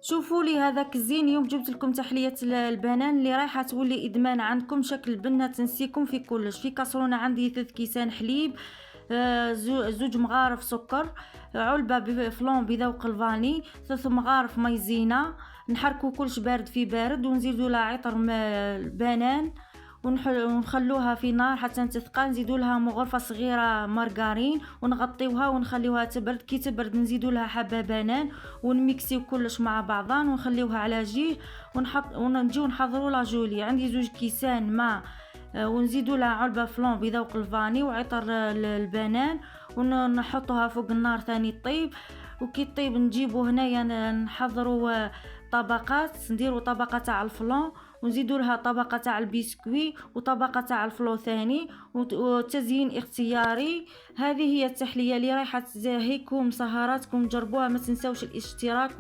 شوفوا لي هذاك الزين، اليوم جبت لكم تحلية البنان اللي رايحة تولي إدمان عندكم، شكل البنة تنسيكم في كلش. في كاسرونة عندي 3 كيسان حليب، زوج مغارف سكر، علبة فلون بذوق الفاني، 3 مغارف مايزينا. نحركو كلش بارد في بارد، ونزيدو لها عطر البنان، ونخلوها في نار حتى تثقل. نزيدو لها غرفة صغيرة مارغرين ونغطيوها ونخليوها تبرد. كي تبرد نزيدو لها حبة بنان ونميكسيو كلش مع بعضان ونخليوها على جيه. ونجيو نحضروا لا جولي. عندي 2 كيسان ماء، ونزيدو لها علبة فلون بذوق الفاني وعطر البنان، ونحطوها فوق النار ثاني طيب. وكي طيب نجيبو هنايا نحضروا طبقات. نديروا طبقة تاع الفلون، ونزيدوا لها طبقة تاع البسكوي وطبقة تاع الفلو ثاني، وتزيين اختياري. هذه هي التحلية اللي رايحة تزهيكم سهراتكم. جربوها، ما تنسوش الاشتراك.